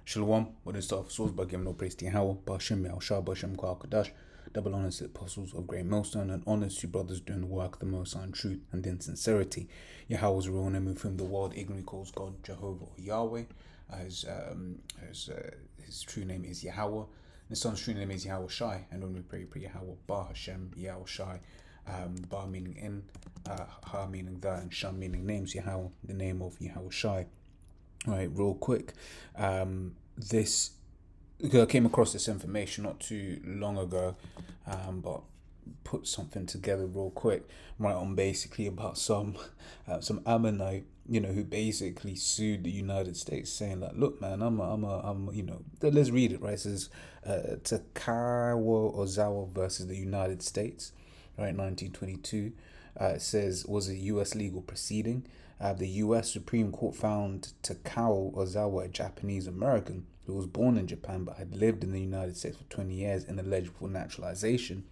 Shalom, what is stuff? Souls by giving no praise to Yahweh, Bashem Yahushua, Bashem Kwakadash, double honors to the apostles of Great Millstone, and honors to brothers doing the work of the Most High in truth and in sincerity. Yahweh's real name, with whom the world ignorantly calls God, Jehovah or Yahweh. His true name is Yahweh. His son's true name is Yahweh Shai, and when we pray Yahweh, Ba Hashem, Yahweh Shai, Ba meaning in, Ha meaning that, and Sham meaning names, Yahweh, the name of Yahweh Shai. Right, real quick. This I came across this information not too long ago, but put something together real quick, right, on basically about some Ammonite, who basically sued the United States, saying like, look, man, let's read it, right? It says, Takawa Ozawa versus the United States, right, 1922. It says, was a U.S. legal proceeding. The U.S. Supreme Court found Takao Ozawa, a Japanese American who was born in Japan but had lived in the United States for 20 years, ineligible for naturalization.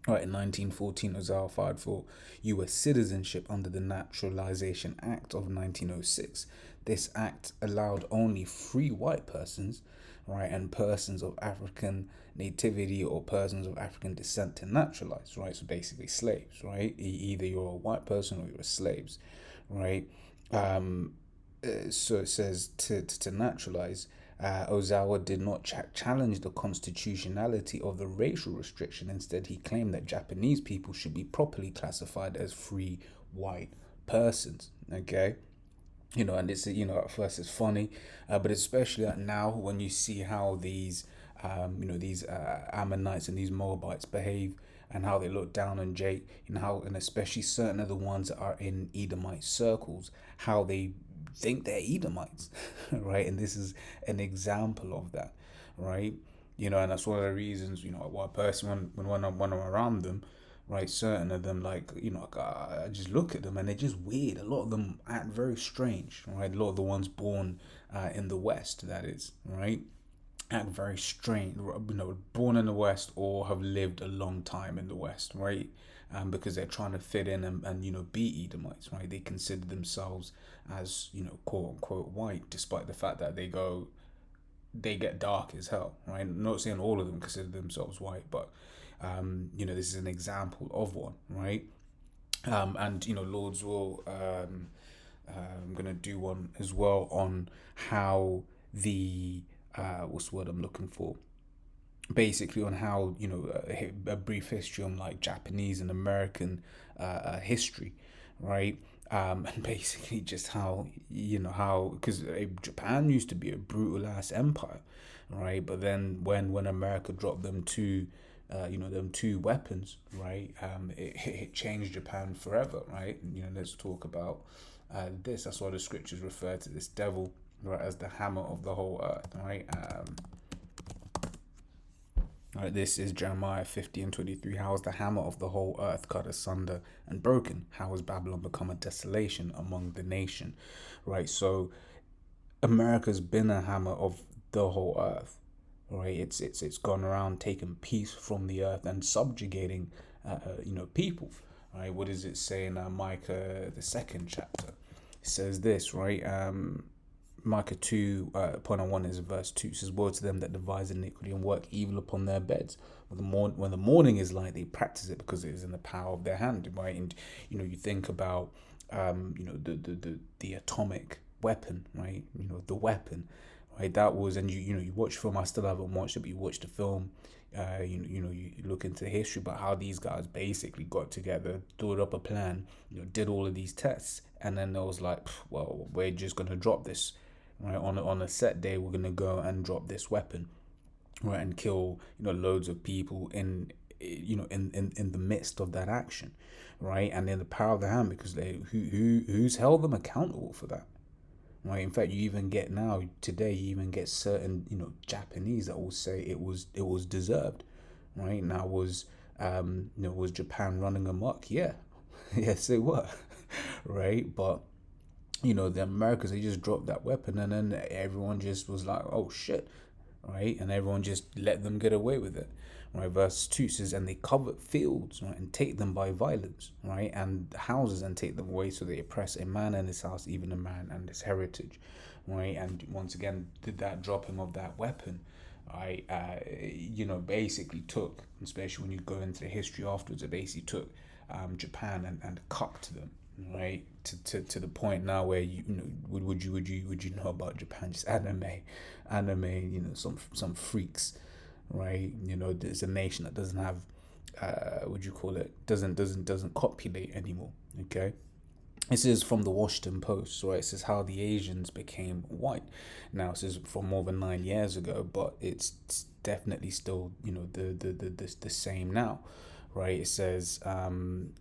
Right, in 1914, Ozawa filed for U.S. citizenship under the Naturalization Act of 1906. This act allowed only free white persons, right, and persons of African nativity or persons of African descent to naturalize, right? So basically slaves, right? Either you're a white person or you're slaves, right? So it says to naturalize. Ozawa did not challenge the constitutionality of the racial restriction. Instead, he claimed that Japanese people should be properly classified as free white persons. Okay, and it's at first it's funny, but especially now when you see how these Ammonites and these Moabites behave, and how they look down on Jake, and especially certain of the ones that are in Edomite circles, how they think they're Edomites, right? And this is an example of that, right? And that's one of the reasons, why personally when I'm around them, right, certain of them, like, I just look at them and they're just weird. A lot of them act very strange, right? A lot of the ones born in the West, that is, right, act very strange, born in the West or have lived a long time in the West, right? Because they're trying to fit in and be Edomites, right? They consider themselves as, quote unquote white, despite the fact that they get dark as hell, right? I'm not saying all of them consider themselves white, but this is an example of one, right? And Lord's will, I'm gonna do one as well on how the what's the word I'm looking for? Basically on how a brief history on like Japanese and American history, right? And basically just how because Japan used to be a brutal ass empire, right? But then when America dropped them them two weapons, right? It changed Japan forever, right? Let's talk about this. That's why the scriptures refer to this devil, right, as the hammer of the whole earth, right? Right, this is Jeremiah 50:23. How is the hammer of the whole earth cut asunder and broken? How has Babylon become a desolation among the nation? Right, so America's been a hammer of the whole earth. Right, it's gone around taking peace from the earth and subjugating, people. Right, what does it say in Micah the 2nd chapter? It says this, right? Micah 2:1 is verse 2. It says, woe to them that devise iniquity and work evil upon their beds. When the morning is light, they practice it because it is in the power of their hand, right? And you think about the atomic weapon, right? The weapon, right? That was, and you watch film. I still haven't watched it, but you watch the film. You look into history about how these guys basically got together, thought up a plan, did all of these tests, and then there was like, well, we're just gonna drop this. Right, on a set day, we're gonna go and drop this weapon, right, and kill loads of people in the midst of that action, right, and in the power of the hand, because who's held them accountable for that, right? In fact, you even get certain Japanese that will say it was deserved, right? Now was Japan running amok? Yeah, yes they were, right, but. The Americans, they just dropped that weapon and then everyone just was like, oh shit, right? And everyone just let them get away with it, right? Verse 2 says, and they covet fields, right, and take them by violence, right? And houses and take them away, so they oppress a man and his house, even a man and his heritage, right? And once again, did that dropping of that weapon, right? Basically took, especially when you go into the history afterwards, it basically took Japan and cucked them, right? To the point now where would you know about Japan? Just anime, some freaks, right? There's a nation that doesn't have, what do you call it? Doesn't copulate anymore. Okay. This is from the Washington Post, right? It says how the Asians became white. Now, this is from more than 9 years ago, but it's definitely still, the same now, right? It says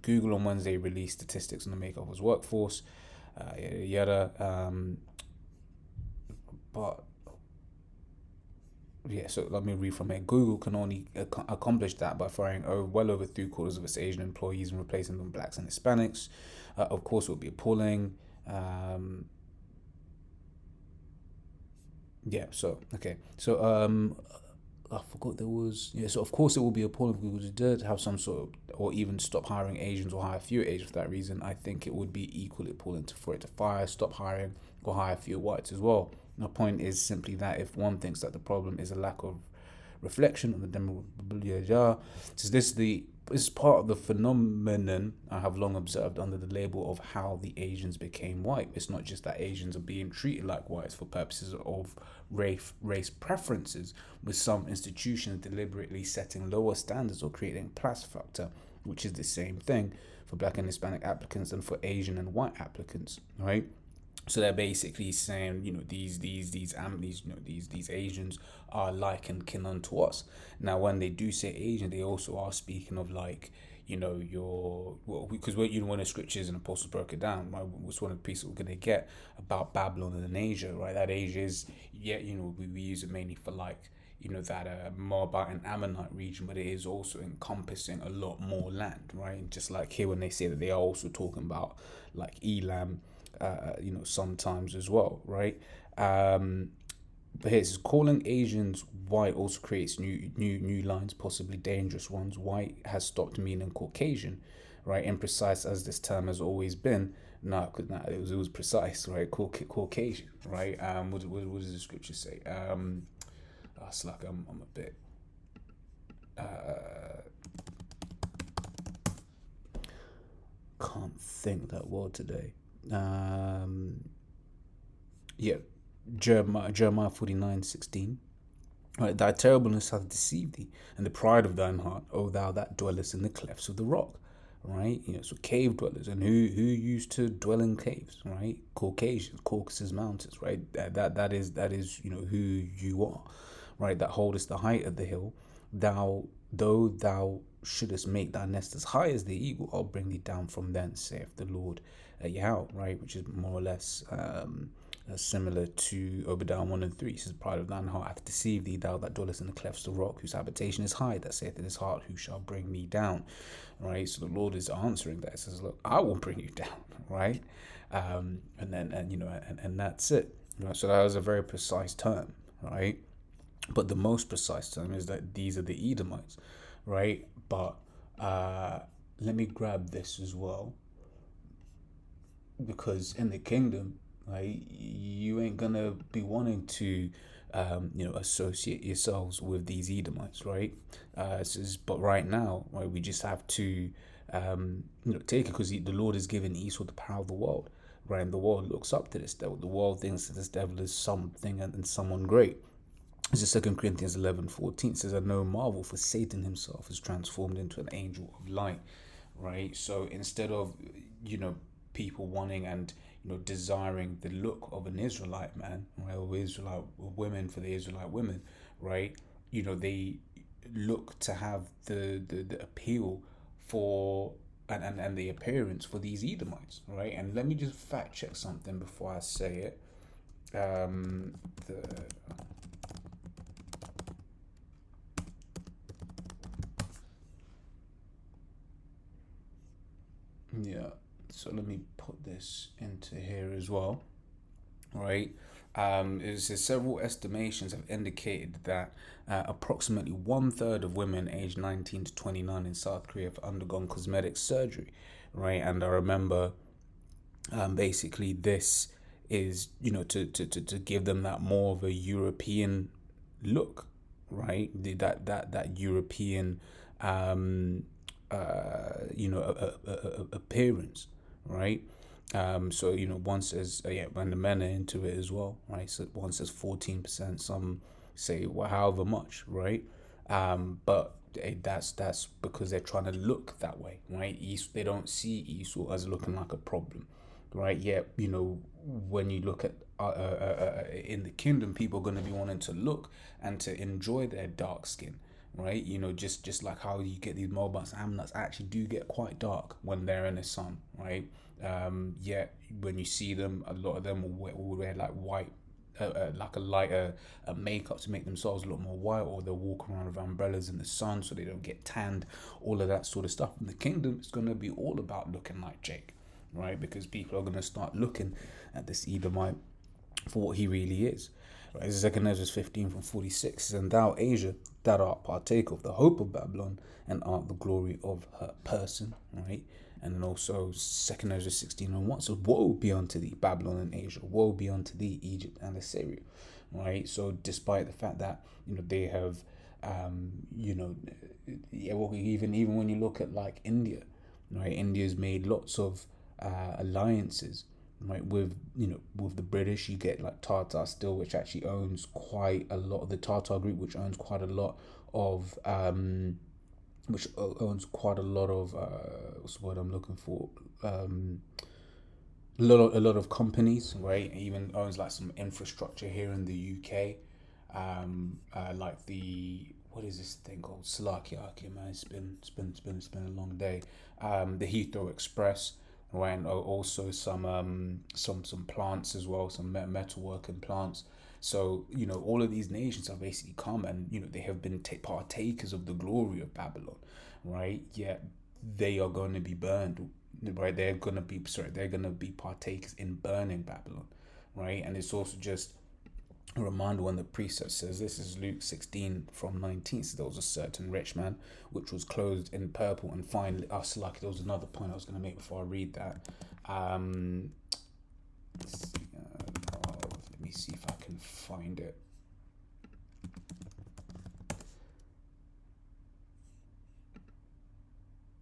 Google on Wednesday released statistics on the makeup of its workforce, yada yada. But yeah, so let me read from it. Google can only accomplish that by firing well over 3/4 of its Asian employees and replacing them with blacks and Hispanics. Of course, it would be appalling. Yeah, so, okay. So, I forgot there was. Yeah, so of course it will be appalling if we did have some sort of, or even stop hiring Asians or hire fewer Asians for that reason. I think it would be equally appalling for it to fire, stop hiring, or hire fewer whites as well. My point is simply that if one thinks that the problem is a lack of reflection on the demographic, so this is part of the phenomenon I have long observed under the label of how the Asians became white. It's not just that Asians are being treated like whites for purposes of race preferences, with some institutions deliberately setting lower standards or creating a class factor, which is the same thing for black and Hispanic applicants and for Asian and white applicants, right? So they're basically saying, these Asians are like and kin unto us. Now, when they do say Asian, they also are speaking of, like, because one of the scriptures and apostles broke it down, right? What's one of the pieces we're gonna get about Babylon and Asia, right? That Asia is, yeah, we use it mainly for, like, that Moabite and Ammonite region, but it is also encompassing a lot more land, right? Just like here when they say that, they are also talking about, like, Elam, sometimes as well, right? But here's calling Asians white also creates new lines, possibly dangerous ones. White has stopped meaning Caucasian, right? Imprecise as this term has always been. No, it was precise, right? Caucasian, right? What does the scripture say? It's like I'm a bit. Can't think that word today. Yeah, Jeremiah 49:16. Right, thy terribleness hath deceived thee, and the pride of thine heart, O thou that dwellest in the clefts of the rock. Right, so cave dwellers, and who used to dwell in caves, right? Caucasians, Caucasus Mountains, right? That is who you are, right? That holdest the height of the hill. Though thou shouldest make thy nest as high as the eagle, I'll bring thee down from thence, saith the Lord Yahweh, right? Which is more or less similar to Obadiah 1 and 3. It says, pride of thine heart hath deceived thee, thou that dwellest in the clefts of the rock, whose habitation is high, that saith in his heart, who shall bring me down? Right? So the Lord is answering that. It says, look, I will bring you down, right? And that's it. So that was a very precise term, right? But the most precise term is that these are the Edomites, right? But let me grab this as well, because in the kingdom, right, you ain't gonna be wanting to associate yourselves with these Edomites, right? But right now, right, we just have to take it, because the Lord has given Esau the power of the world, right? And the world looks up to this devil. The world thinks that this devil is something and someone great. This is 2 Corinthians 11:14. It says, and no marvel, for Satan himself is transformed into an angel of light, right? So instead of, people wanting and, desiring the look of an Israelite man, right, or Israelite women for the Israelite women, right? They look to have the appeal for and the appearance for these Edomites, right? And let me just fact check something before I say it. Yeah, so let me put this into here as well, right? It says several estimations have indicated that approximately 1/3 of women aged 19 to 29 in South Korea have undergone cosmetic surgery, right? And I remember basically this is, to give them that more of a European look, right? That European, um, appearance, right? So one says, yeah, when the men are into it as well, right? So one says 14%, some say, well, however much, right? But that's because they're trying to look that way, right? They don't see Esau as looking like a problem, right? Yet, when you look at in the kingdom, people are going to be wanting to look and to enjoy their dark skin, right? Just like how you get these Moabites and Ammonites actually do get quite dark when they're in the sun, right? Yet when you see them, a lot of them will wear like white, like a lighter makeup to make themselves look more white, or they'll walk around with umbrellas in the sun so they don't get tanned, all of that sort of stuff. In the kingdom, it's going to be all about looking like Jake, right? Because people are going to start looking at this Edomite for what he really is. Right? Second Ezra 15 from 46 says, and thou, Asia, that art partake of the hope of Babylon, and art the glory of her person, right? And then also Second Ezra 16 and 1 says, woe be unto thee, Babylon and Asia, woe be unto thee, Egypt and Assyria, right? So despite the fact that, they have, yeah, well, even when you look at like India, right? India's made lots of alliances, right, with the British. You get like Tata Steel, which actually owns quite a lot of the Tata Group, which owns quite a lot of what's the word I'm looking for, a lot of companies, right? It even owns like some infrastructure here in the UK, like the, what is this thing called? Slakia, man. It's been a long day. The Heathrow Express, right? And also some plants as well, some metalworking plants. So all of these nations have basically come, and they have been partakers of the glory of Babylon, right? Yet they are going to be burned, right? They're going to be partakers in burning Babylon, right? And it's also just a reminder when the precept says, this is Luke 16 from 19. So there was a certain rich man which was clothed in purple and fine. Like, there was another point I was going to make before I read that. Let me see if I can find it.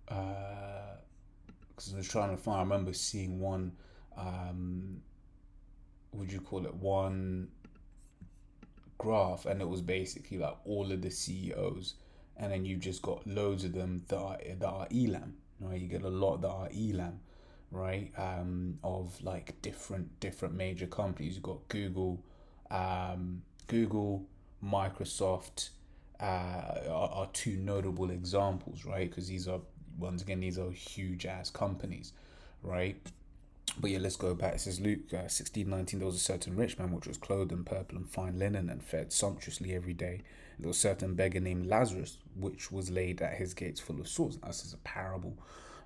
Because I was trying to find, I remember seeing one, would you call it, one graph, and it was basically like all of the CEOs, and then you just got loads of them that are Elam, right? You get a lot that are Elam, right? Of like different major companies. You got Google, Microsoft, are two notable examples, right? Because these are huge ass companies, right? But yeah, let's go back. It says Luke 16:19. There was a certain rich man which was clothed in purple and fine linen and fed sumptuously every day. There was a certain beggar named Lazarus which was laid at his gates full of sores. Now, this is a parable,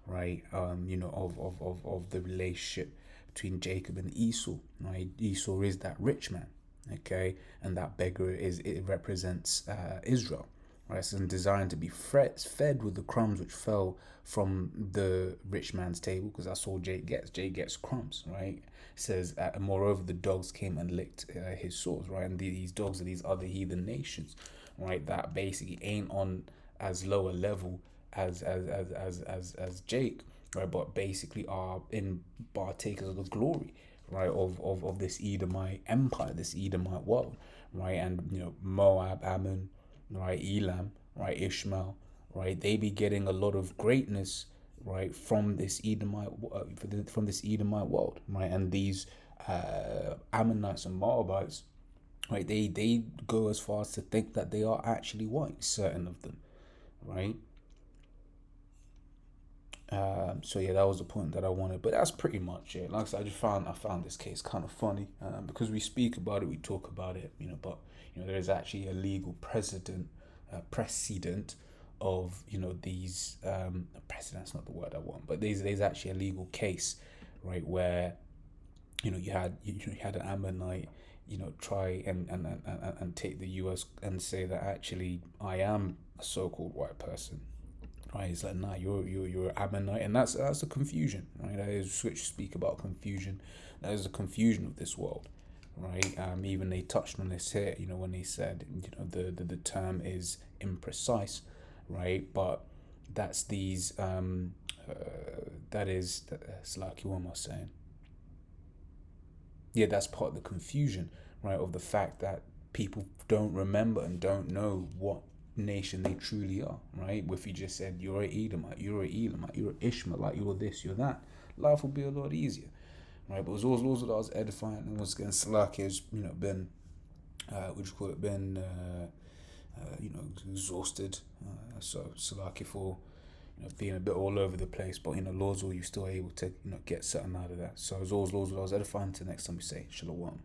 right? Of the relationship between Jacob and Esau. Right? Esau is that rich man, okay, and that beggar it represents Israel, right? So designed to be fed with the crumbs which fell from the rich man's table, because that's all Jake gets. Jake gets crumbs, right? It says, moreover, the dogs came and licked his sores, right? And these dogs are these other heathen nations, right? That basically ain't on as low a level as Jake, right? But basically are in partakers of the glory, right? Of this Edomite empire, this Edomite world, right? And Moab, Ammon, right, Elam, right, Ishmael, right, they be getting a lot of greatness, right, from this Edomite world, right, and these Ammonites and Moabites, right, they go as far as to think that they are actually white, certain of them, right. So yeah, that was the point that I wanted, but that's pretty much it. Like I said, I found this case kind of funny, because we speak about it, we talk about it, but there is actually a legal precedent of these precedent's not the word I want, but there's actually a legal case, right, where you had an Ammonite try and take the US and say that actually I am a so-called white person, right? He's like, nah, you're Ammonite, and that's the confusion, right? That is switch speak about confusion. That is the confusion of this world, right? Even they touched on this here, when they said, the term is imprecise, right? But that's these that is it's like, what am I saying? Yeah, that's part of the confusion, right? Of the fact that people don't remember and don't know what nation they truly are, right? If you just said you're a Edomite, you're a Elamite, you're an Ishmaelite, you're this, you're that, life will be a lot easier, right? But it was always what I was edifying, and once again, Salaki has been what do you call it, been exhausted. So Salaki for being a bit all over the place, but Lord's will, you still able to get something out of that. So as always, Lord's will, I was edifying. Until next time we say Shalom.